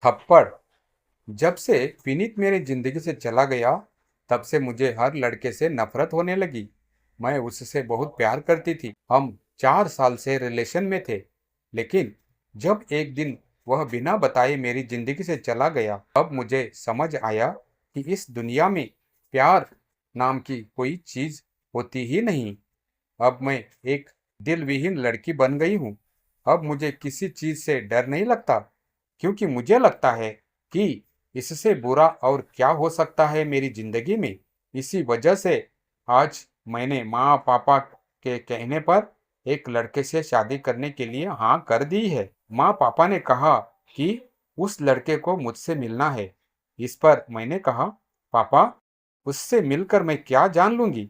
थप्पड़। जब से विनीत मेरी जिंदगी से चला गया, तब से मुझे हर लड़के से नफरत होने लगी। मैं उससे बहुत प्यार करती थी। हम 4 साल से रिलेशन में थे। लेकिन जब एक दिन वह बिना बताए मेरी जिंदगी से चला गया, अब मुझे समझ आया कि इस दुनिया में प्यार नाम की कोई चीज होती ही नहीं। अब मैं एक दिल विहीन लड़की बन गई हूँ। अब मुझे किसी चीज से डर नहीं लगता, क्योंकि मुझे लगता है कि इससे बुरा और क्या हो सकता है मेरी जिंदगी में। इसी वजह से आज मैंने माँ पापा के कहने पर एक लड़के से शादी करने के लिए हाँ कर दी है। माँ पापा ने कहा कि उस लड़के को मुझसे मिलना है। इस पर मैंने कहा, पापा, उससे मिलकर मैं क्या जान लूंगी,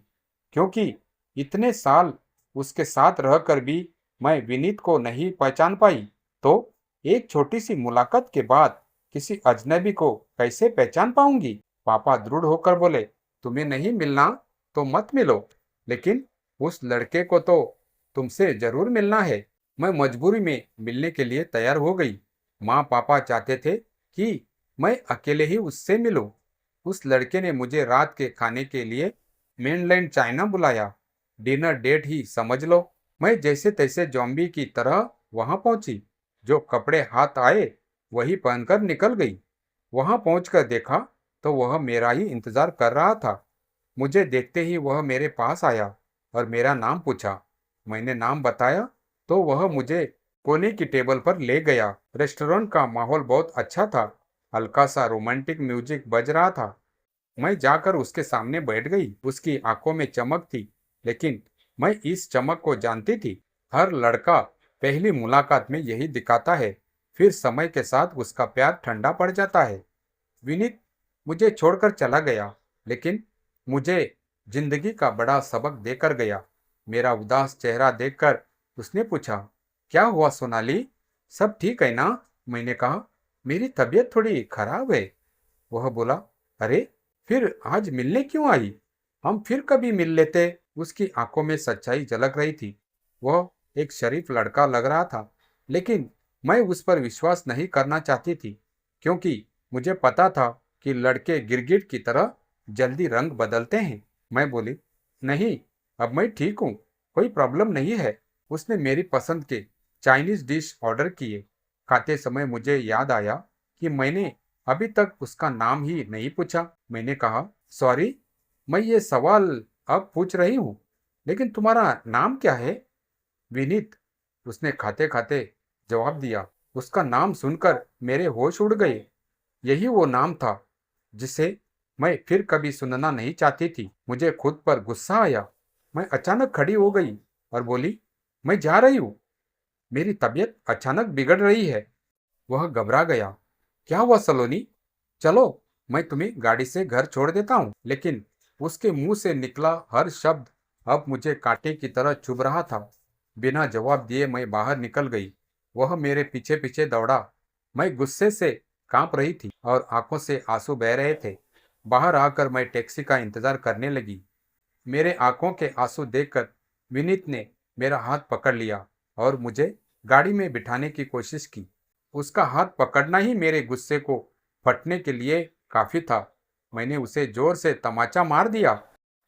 क्योंकि इतने साल उसके साथ रहकर भी मैं विनीत को नहीं पहचान पाई, तो एक छोटी सी मुलाकात के बाद किसी अजनबी को कैसे पहचान पाऊंगी। पापा दृढ़ होकर बोले, तुम्हें नहीं मिलना तो मत मिलो, लेकिन उस लड़के को तो तुमसे जरूर मिलना है। मैं मजबूरी में मिलने के लिए तैयार हो गई। माँ पापा चाहते थे कि मैं अकेले ही उससे मिलूं। उस लड़के ने मुझे रात के खाने के लिए मेनलैंड चाइना बुलाया। डिनर डेट ही समझ लो। मैं जैसे तैसे जॉम्बी की तरह वहां पहुंची। जो कपड़े हाथ आए वही पहनकर निकल गई। वहां पहुंचकर देखा तो वह मेरा ही इंतजार कर रहा था। मुझे देखते ही वह मेरे पास आया और मेरा नाम पूछा। मैंने नाम बताया तो वह मुझे कोने की टेबल पर ले गया। रेस्टोरेंट का माहौल बहुत अच्छा था। हल्का सा रोमांटिक म्यूजिक बज रहा था। मैं जाकर उसके सामने बैठ गई। उसकी आंखों में चमक थी, लेकिन मैं इस चमक को जानती थी। हर लड़का पहली मुलाकात में यही दिखाता है, फिर समय के साथ उसका प्यार ठंडा पड़ जाता है। विनीत मुझे छोड़कर चला गया, लेकिन मुझे जिंदगी का बड़ा सबक देकर गया। मेरा उदास चेहरा देखकर उसने पूछा, क्या हुआ सोनाली, सब ठीक है ना? मैंने कहा, मेरी तबीयत थोड़ी खराब है। वह बोला, अरे, फिर आज मिलने क्यों आई? हम फिर कभी मिल लेते। उसकी आंखों में सच्चाई झलक रही थी। वह एक शरीफ लड़का लग रहा था, लेकिन मैं उस पर विश्वास नहीं करना चाहती थी, क्योंकि मुझे पता था कि लड़के गिरगिट की तरह जल्दी रंग बदलते हैं। मैं बोली, नहीं, अब मैं ठीक हूँ, कोई प्रॉब्लम नहीं है। उसने मेरी पसंद के चाइनीज डिश ऑर्डर किए। खाते समय मुझे याद आया कि मैंने अभी तक उसका नाम ही नहीं पूछा। मैंने कहा, सॉरी, मैं ये सवाल अब पूछ रही हूँ, लेकिन तुम्हारा नाम क्या है? विनीत, उसने खाते खाते जवाब दिया। उसका नाम सुनकर मेरे होश उड़ गए। यही वो नाम था जिसे मैं फिर कभी सुनना नहीं चाहती थी। मुझे खुद पर गुस्सा आया। मैं अचानक खड़ी हो गई और बोली, मैं जा रही हूँ, मेरी तबीयत अचानक बिगड़ रही है। वह घबरा गया। क्या हुआ सलोनी? चलो, मैं तुम्हें गाड़ी से घर छोड़ देता हूँ। लेकिन उसके मुंह से निकला हर शब्द अब मुझे कांटे की तरह चुभ रहा था। बिना जवाब दिए मैं बाहर निकल गई। वह मेरे पीछे पीछे दौड़ा। मैं गुस्से से कांप रही थी और आंखों से आंसू बह रहे थे। बाहर आकर मैं टैक्सी का इंतजार करने लगी। मेरे आंखों के आंसू देखकर विनीत ने मेरा हाथ पकड़ लिया और मुझे गाड़ी में बिठाने की कोशिश की। उसका हाथ पकड़ना ही मेरे गुस्से को फटने के लिए काफी था। मैंने उसे जोर से तमाचा मार दिया।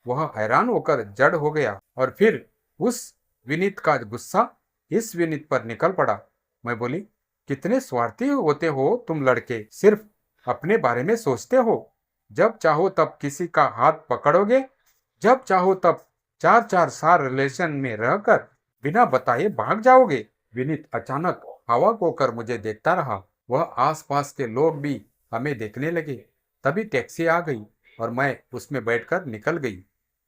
वह हैरान होकर जड़ हो गया और फिर उस विनीत का गुस्सा इस विनीत पर निकल पड़ा। मैं बोली, कितने स्वार्थी होते हो तुम लड़के, सिर्फ अपने बारे में सोचते हो। जब चाहो तब किसी का हाथ पकड़ोगे, जब चाहो तब 4-4 साल रिलेशन में रहकर बिना बताए भाग जाओगे। विनीत अचानक अवाक होकर मुझे देखता रहा। वह आसपास के लोग भी हमें देखने लगे। तभी टैक्सी आ गई और मैं उसमें बैठकर निकल गई।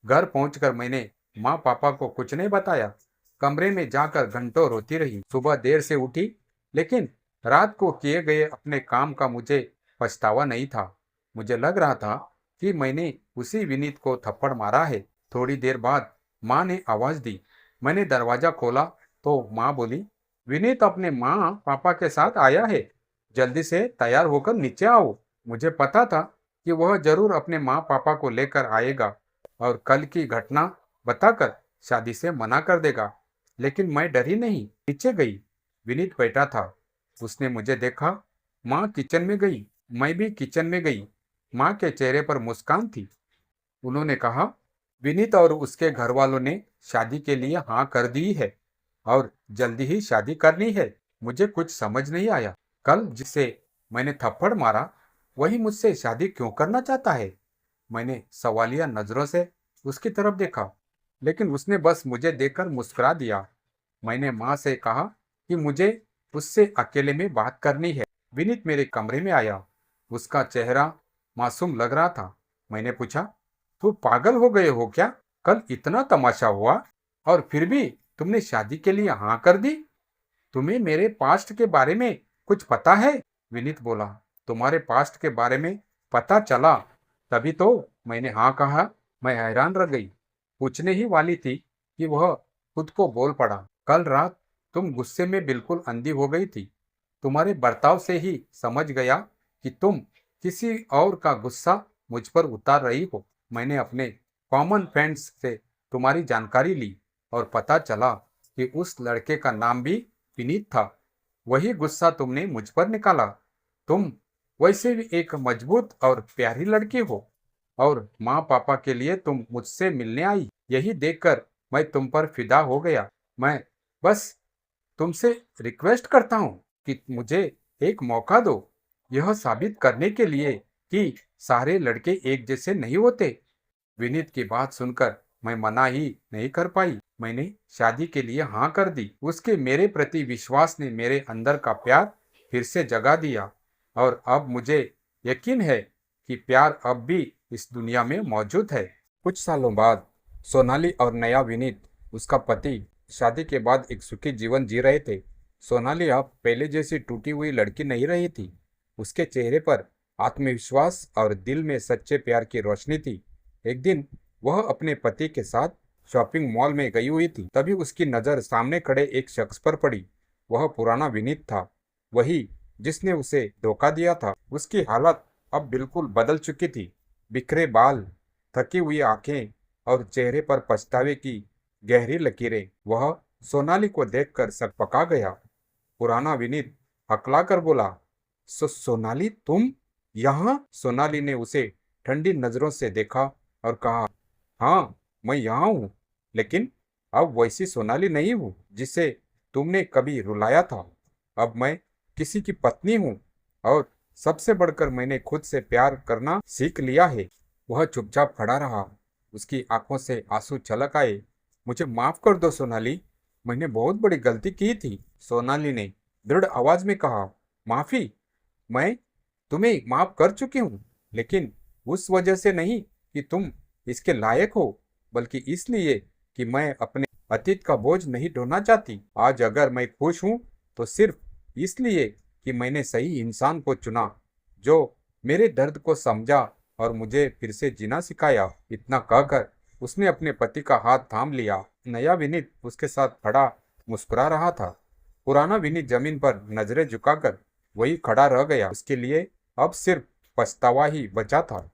घर पहुंचकर मैंने माँ पापा को कुछ नहीं बताया। कमरे में जाकर घंटों रोती रही। सुबह देर से उठी, लेकिन रात को किए गए अपने काम का मुझे पछतावा नहीं था। मुझे लग रहा था कि मैंने उसी विनीत को थप्पड़ मारा है। थोड़ी देर बाद माँ ने आवाज दी। मैंने दरवाजा खोला तो माँ बोली, विनीत अपने माँ पापा के साथ आया है, जल्दी से तैयार होकर नीचे आओ। मुझे पता था कि वह जरूर अपने माँ पापा को लेकर आएगा और कल की घटना बताकर शादी से मना कर देगा, लेकिन मैं डरी नहीं। नीचे गई। विनीत बैठा था। उसने मुझे देखा माँ किचन में गई, मैं भी किचन में गई। माँ के चेहरे पर मुस्कान थी। उन्होंने कहा, विनीत और उसके घर वालों ने शादी के लिए हाँ कर दी है और जल्दी ही शादी करनी है। मुझे कुछ समझ नहीं आया। कल जिसे मैंने थप्पड़ मारा वही मुझसे शादी क्यों करना चाहता है। मैंने सवालिया नजरों से उसकी तरफ देखा, लेकिन उसने बस मुझे देखकर मुस्कुरा दिया। मैंने माँ से कहा कि मुझे उससे अकेले में बात करनी है। विनीत मेरे कमरे में आया। उसका चेहरा मासूम लग रहा था। मैंने पूछा, तू पागल हो गए हो क्या? कल इतना तमाशा हुआ और फिर भी तुमने शादी के लिए हाँ कर दी। तुम्हें मेरे पास्ट के बारे में कुछ पता है? विनीत बोला, तुम्हारे पास्ट के बारे में पता चला तभी तो मैंने हाँ कहा। मैं हैरान रह गई। पूछने ही वाली थी कि वह खुद को बोल पड़ा। कल रात तुम गुस्से में बिल्कुल अंधी हो गई थी। तुम्हारे बर्ताव से ही समझ गया कि तुम किसी और का गुस्सा मुझ पर उतार रही हो। मैंने अपने कॉमन फ्रेंड्स से तुम्हारी जानकारी ली और पता चला कि उस लड़के का नाम भी विनीत था। वही गुस्सा तुमने मुझ पर निकाला। तुम वैसे भी एक मजबूत और प्यारी लड़की हो और माँ पापा के लिए तुम मुझसे मिलने आई। यही देखकर मैं तुम पर फिदा हो गया। मैं बस तुमसे रिक्वेस्ट करता हूँ कि मुझे एक मौका दो, यह साबित करने के लिए कि सारे लड़के एक जैसे नहीं होते। विनीत की बात सुनकर मैं मना ही नहीं कर पाई। मैंने शादी के लिए हाँ कर दी। उसके मेरे प्रति विश्वास ने मेरे अंदर का प्यार फिर से जगा दिया और अब मुझे यकीन है कि प्यार अब भी इस दुनिया में मौजूद है। कुछ सालों बाद सोनाली और नया विनीत, उसका पति, शादी के बाद एक सुखी जीवन जी रहे थे। सोनाली अब पहले जैसी टूटी हुई लड़की नहीं रही थी। उसके चेहरे पर आत्मविश्वास और दिल में सच्चे प्यार की रोशनी थी। एक दिन वह अपने पति के साथ शॉपिंग मॉल में गई हुई थी। तभी उसकी नज़र सामने खड़े एक शख्स पर पड़ी। वह पुराना विनीत था, वही जिसने उसे धोखा दिया था। उसकी हालत अब बिल्कुल बदल चुकी थी। बिखरे बाल, थकी हुई आंखें और चेहरे पर पछतावे की गहरी लकीरें। वह सोनाली को देखकर सकपका गया। पुराना विनीत हकला कर बोला, सोनाली तुम यहाँ? सोनाली ने उसे ठंडी नजरों से देखा और कहा, हाँ मैं यहाँ हूँ, लेकिन अब वैसी सोनाली नहीं हूँ जिसे तुमने कभी रुलाया था। अब मैं किसी की पत्नी हूँ और सबसे बढ़कर मैंने खुद से प्यार करना सीख लिया है। वह चुपचाप खड़ा रहा। उसकी आंखों से आंसू छलक आए। मुझे माफ कर दो सोनाली, मैंने बहुत बड़ी गलती की थी। सोनाली ने दृढ़ आवाज में कहा, माफी? मैं तुम्हें माफ कर चुकी हूँ, लेकिन उस वजह से नहीं कि तुम इसके लायक हो, बल्कि इसलिए कि मैं अपने अतीत का बोझ नहीं ढोना चाहती। आज अगर मैं खुश हूँ तो सिर्फ इसलिए कि मैंने सही इंसान को चुना, जो मेरे दर्द को समझा और मुझे फिर से जीना सिखाया। इतना कहकर उसने अपने पति का हाथ थाम लिया। नया विनीत उसके साथ खड़ा मुस्कुरा रहा था। पुराना विनीत जमीन पर नजरें झुकाकर वही खड़ा रह गया। उसके लिए अब सिर्फ पछतावा ही बचा था।